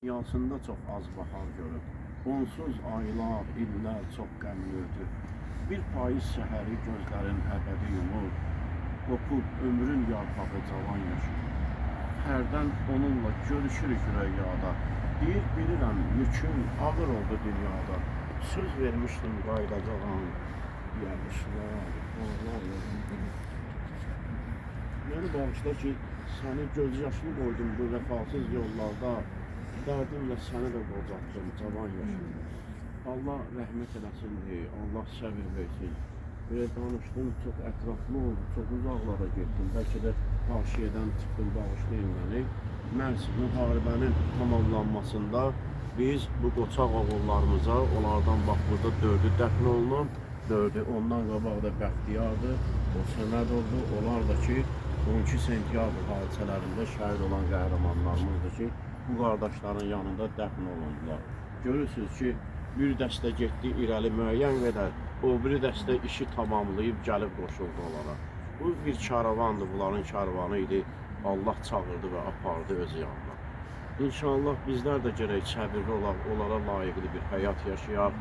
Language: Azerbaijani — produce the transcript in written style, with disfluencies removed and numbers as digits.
Dünyasında çox az bahar görüb. Onsuz aylar, illər çox qəmlidir. Bir payız səhəri gözlərin əbədi yumur. Qopub ömrün yarpağı cavan yaşır. Hərdən onunla görüşürük rüyada. Deyir bilirəm yüküm ağır oldu dünyada. Söz vermişdim qayıdacağam. Yağışlar, ağlar Məni bağışla ki, səni göz yaşlı qoydum bu vəfasız yollarda. Dərdimlə səni də qocatdım cavan yaşında. Allah rəhmət eləsin, Allah səbir versin. Belə danışdım, çox ətraflı oldu, çox uzaqlara getdim. Bəlkə də haşiyədən çıxdım, bağışlayın məni. Məhz müharibənin tamamlanmasında biz bu qoçaq oğullarımıza, onlardan bax burada 4'ü dəfn olunub, 4'ü ondan qabaq da Bəxtiyardır, o Səməd oldu. Onlar da ki, 12 sentyabr hadisələrində şəhid olan qəhrəmanlarımızdır ki, bu qardaşların yanında dəfn olundular. Görürsünüz ki, bir dəstə getdi irəli müəyyən qədər, o biri dəstə işi tamamlayıb gəlib qoşuldu onlara. Bu bir karavandır, bunların karavanı idi. Allah çağırdı və apardı öz yanına. İnşallah bizlər də gərək səbirli olaq, onlara layiqli bir həyat yaşayaq.